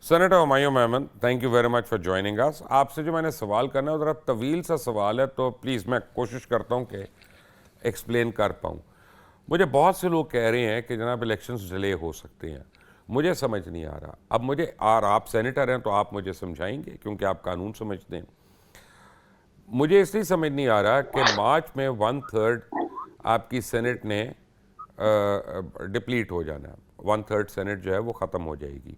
Senator Humayun Memon, thank you very much for joining us. आपसे जो मैंने सवाल करना है ज़रा तवील सा सवाल है, तो प्लीज़ मैं कोशिश करता हूँ कि एक्सप्लेन कर पाऊँ। मुझे बहुत से लोग कह रहे हैं कि जनाब इलेक्शंस डिले हो सकते हैं। मुझे समझ नहीं आ रहा। अब मुझे, और आप सेनेटर हैं तो आप मुझे समझाएंगे क्योंकि आप कानून समझते हैं। मुझे इसलिए समझ नहीं आ रहा कि मार्च में 1/3 आपकी सेनेट ने डिप्लीट हो जाना, 1/3 सेनेट जो है वो ख़त्म हो जाएगी।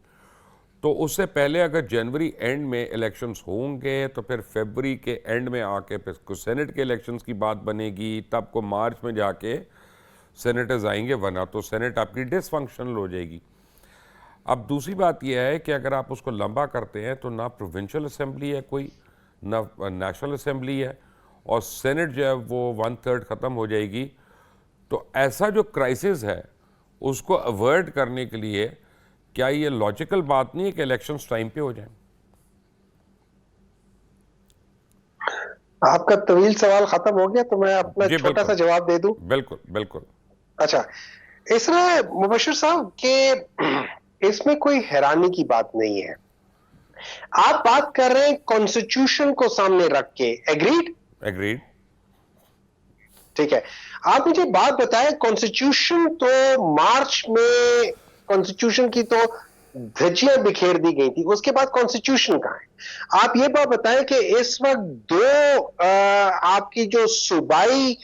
तो उससे पहले अगर जनवरी एंड में इलेक्शंस होंगे तो फिर फरवरी के एंड में आके फिर कुछ सेनेट के इलेक्शंस की बात बनेगी, तब को मार्च में जाके सेनेटर्स आएंगे, वरना तो सेनेट आपकी डिसफंक्शनल हो जाएगी। अब दूसरी बात यह है कि अगर आप उसको लंबा करते हैं तो ना प्रोविंशियल असेंबली है कोई, ना नेशनल असेंबली है, और सेनेट जो है वो 1/3 ख़त्म हो जाएगी। तो ऐसा जो क्राइसिस है उसको अवॉइड करने के लिए क्या ये लॉजिकल बात नहीं है कि इलेक्शंस टाइम पे हो जाएं? आपका तवील सवाल खत्म हो गया तो मैं अपना जी छोटा सा बिल्कुल, जवाब दे दूं। बिल्कुल बिल्कुल। अच्छा, इसमें मुबशिर साहब के इसमें कोई हैरानी की बात नहीं है। आप बात कर रहे हैं कॉन्स्टिट्यूशन को सामने रख के, एग्रीड? एग्रीड। ठीक है। आप मुझे बात बताएं, कॉन्स्टिट्यूशन तो मार्च में कॉन्स्टिट्यूशन की तो धज्जियां बिखेर दी गई थी, उसके बाद कॉन्स्टिट्यूशन कहां है? आप ये बात बताएं कि इस वक्त दो आपकी जो सूबाई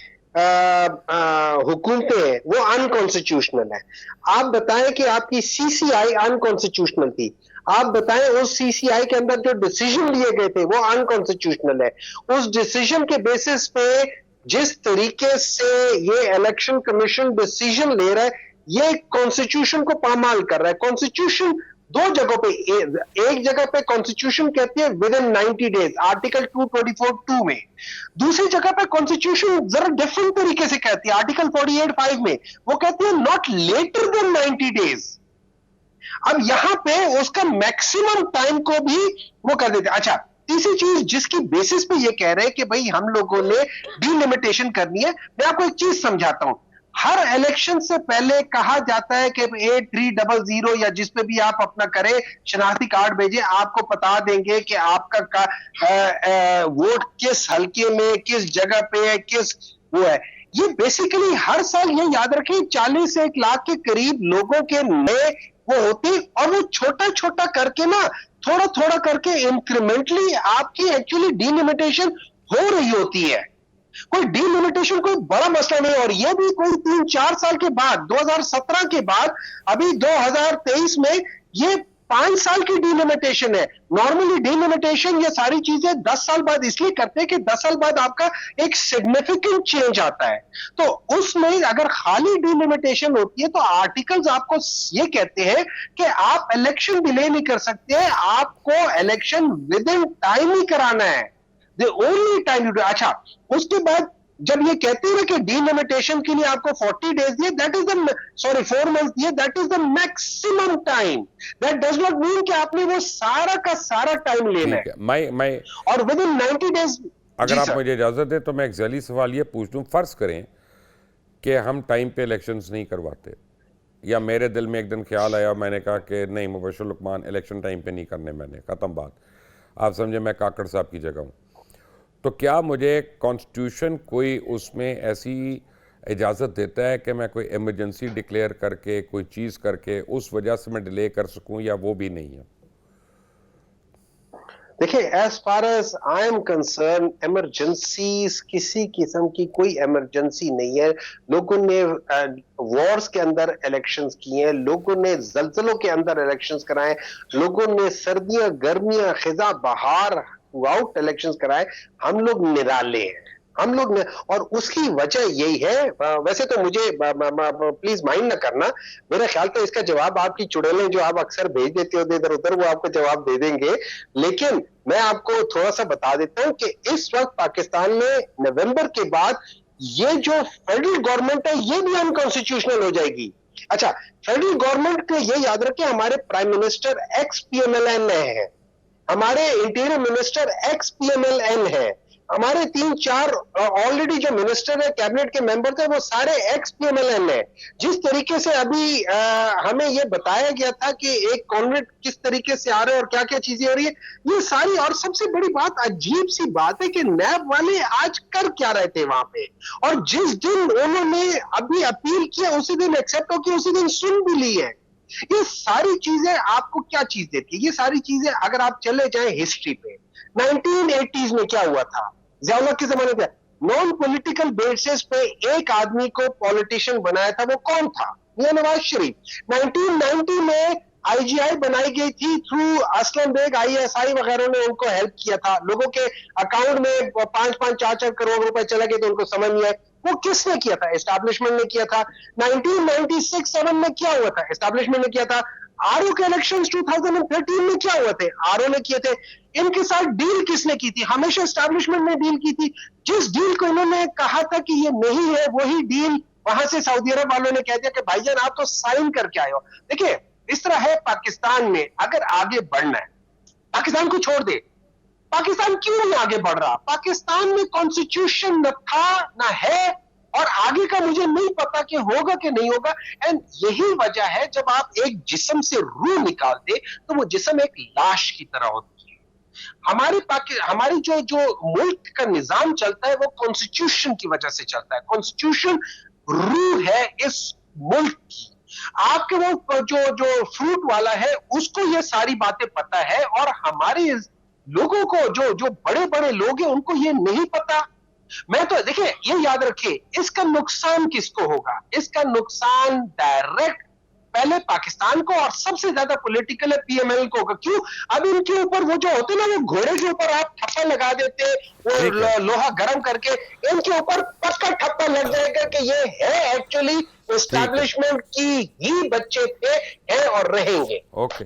हुकूमतें हैं वो अनकॉन्स्टिट्यूशनल है। आप बताएं कि आपकी सीसीआई अनकॉन्स्टिट्यूशनल थी। आप बताएं उस सीसीआई के अंदर जो डिसीजन लिए गए थे वो अनकॉन्स्टिट्यूशनल है। उस डिसीजन के बेसिस पे जिस तरीके से ये इलेक्शन कमीशन डिसीजन ले रहा है, ये कॉन्स्टिट्यूशन को पामाल कर रहा है। कॉन्स्टिट्यूशन दो जगहों पे, एक जगह पे कॉन्स्टिट्यूशन कहती है विद इन 90 डेज, आर्टिकल 224(2) में। दूसरी जगह पे कॉन्स्टिट्यूशन जरा डिफरेंट तरीके से कहती है, आर्टिकल 48(5) में। वो कहती है नॉट लेटर देन 90 डेज। अब यहां पे उसका मैक्सिमम टाइम को भी वो कर देते। अच्छा, तीसरी चीज जिसकी बेसिस पे ये कह रहे हैं कि भाई हम लोगों ने डिलिमिटेशन करनी है, मैं आपको एक चीज समझाता हूं। हर इलेक्शन से पहले कहा जाता है कि 8300 या जिस पे भी आप अपना करें शनाख्ती कार्ड भेजें, आपको बता देंगे कि आपका वोट किस हल्के में, किस जगह पे है, किस वो है। ये बेसिकली हर साल ये याद रखें 40 से 1 लाख के करीब लोगों के नए वो होती, और वो छोटा छोटा करके ना, थोड़ा थोड़ा करके इंक्रीमेंटली आपकी एक्चुअली डिलिमिटेशन हो रही होती है। कोई डिलिमिटेशन कोई बड़ा मसला नहीं। और ये भी कोई 3-4 साल के बाद, 2017 के बाद, अभी 2023 में ये 5 साल की डिलिमिटेशन है। नॉर्मली डिलिमिटेशन ये सारी चीजें 10 साल बाद इसलिए करते हैं कि 10 साल बाद आपका एक सिग्निफिकेंट चेंज आता है। तो उसमें अगर खाली डिलिमिटेशन होती है तो आर्टिकल्स आपको ये कहते हैं कि आप इलेक्शन डिले नहीं कर सकते, आपको इलेक्शन विद इन टाइम ही कराना है। The only time you do. अच्छा, उसके बाद जब ये कहते हैं कि डिलिमिटेशन के लिए आपको 40 डेज दिए, that is the, sorry 4 month दिए, that is the maximum time. That does not mean कि आपने वो सारा का सारा टाइम लेना ठीक है। है, मैं और विद इन 90 डेज। अगर आप मुझे इजाज़त दें तो मैं एक जैली सवाल ये पूछ दूँ। फ़र्ज़ करें कि हम टाइम पे इलेक्शंस नहीं करवाते, या मेरे दिल में एक दिन ख्याल आया और मैंने कहा कि नहीं मुबशिर लुकमान, इलेक्शन टाइम पे नहीं करने, मैंने ख़त्म बात। आप समझे मैं काकड़ साहब की जगह हूँ, तो क्या मुझे कॉन्स्टिट्यूशन कोई उसमें ऐसी इजाज़त देता है कि मैं कोई इमरजेंसी डिक्लेयर करके, कोई चीज़ करके उस वजह से मैं डिले कर सकूं, या वो भी नहीं है? देखिए, as far as I am concerned, emergency किसी किस्म की कोई इमरजेंसी नहीं है। लोगों ने वॉर्स के अंदर इलेक्शंस किए हैं, लोगों ने जल्जलों के अंदर इलेक्शंस कराए, लोगों ने सर्दियां, गर्मियां, खिजा, बहार थ्रूआउट इलेक्शंस कराए। हम लोग निराले हैं, हम लोग ने, और उसकी वजह यही है। वैसे तो मुझे प्लीज माइंड ना करना, मेरा ख्याल तो इसका जवाब आपकी चुड़ैलें जो आप अक्सर भेज देते हो इधर उधर, वो आपको जवाब दे देंगे। लेकिन मैं आपको थोड़ा सा बता देता हूं कि इस वक्त पाकिस्तान में नवंबर के बाद ये जो फेडरल गवर्नमेंट है ये भी अनकॉन्स्टिट्यूशनल हो जाएगी। अच्छा, फेडरल गवर्नमेंट के ये याद रखें, हमारे प्राइम मिनिस्टर एक्स PMLN है, हमारे इंटीरियर मिनिस्टर एक्स PMLN है, हमारे 3-4 ऑलरेडी जो मिनिस्टर है, कैबिनेट के मेंबर थे, वो सारे एक्स पीएमएलएन है। जिस तरीके से अभी हमें ये बताया गया था कि एक कॉन्वेंट किस तरीके से आ रहे हैं और क्या क्या चीजें हो रही है, ये सारी, और सबसे बड़ी बात, अजीब सी बात है कि नैब वाले आज कर क्या रहे थे वहां पे, और जिस दिन उन्होंने अभी अपील किया उसी दिन एक्सेप्ट होकर उसी दिन सुन भी ली है। ये सारी चीजें आपको क्या चीज देती है? ये सारी चीजें अगर आप चले जाएं हिस्ट्री पे, 1980s में क्या हुआ था, ज़िया-उल-हक के जमाने में नॉन पॉलिटिकल बेसिस पे एक आदमी को पॉलिटिशियन बनाया था, वो कौन था? मियां नवाज शरीफ। 1990 में आईजीआई बनाई गई थी थ्रू असलम बेग, आईएसआई वगैरह ने उनको हेल्प किया था। लोगों के अकाउंट में 5-5, 4-4 करोड़ रुपए चले गए तो उनको समझ नहीं आया। वो किसने किया था? एस्टैब्लिशमेंट ने किया था। 1996-7 में क्या हुआ था? एस्टैब्लिशमेंट ने किया था। आरओ के इलेक्शंस 2013 में क्या हुए थे? आरओ ने किए थे। इनके साथ डील किसने की थी? हमेशा एस्टैब्लिशमेंट ने डील की थी। जिस डील को इन्होंने कहा था कि ये नहीं है, वही डील वहां से सऊदी अरब वालों ने कह दिया कि भाईजान आप तो साइन करके आए हो। देखिए, इस तरह है पाकिस्तान में, अगर आगे बढ़ना है, पाकिस्तान को छोड़ दे, पाकिस्तान क्यों नहीं आगे बढ़ रहा? पाकिस्तान में कॉन्स्टिट्यूशन न था न है, और आगे का मुझे नहीं पता कि होगा कि नहीं होगा। एंड यही वजह है, जब आप एक जिस्म से रूह निकाल दे तो वो जिस्म एक लाश की तरह होती है। हमारी जो जो मुल्क का निजाम चलता है वो कॉन्स्टिट्यूशन की वजह से चलता है। कॉन्स्टिट्यूशन रूह है इस मुल्क की। आपके वो जो जो फ्रूट वाला है उसको ये सारी बातें पता है, और हमारे लोगों को, जो जो बड़े बड़े लोग हैं, उनको ये नहीं पता। मैं तो देखिए, ये याद रखिए, इसका नुकसान किसको होगा? इसका नुकसान डायरेक्ट पहले पाकिस्तान को, और सबसे ज्यादा पॉलिटिकल है पीएमएल को होगा। क्यों? अब इनके ऊपर वो जो होते ना, वो घोड़े के ऊपर आप ठप्पा लगा देते, वो लोहा गर्म करके, इनके ऊपर पक्का ठप्पा लग जाएगा कि ये है एक्चुअली एस्टैब्लिशमेंट की ही बच्चे थे, हैं और रहेंगे। ओके।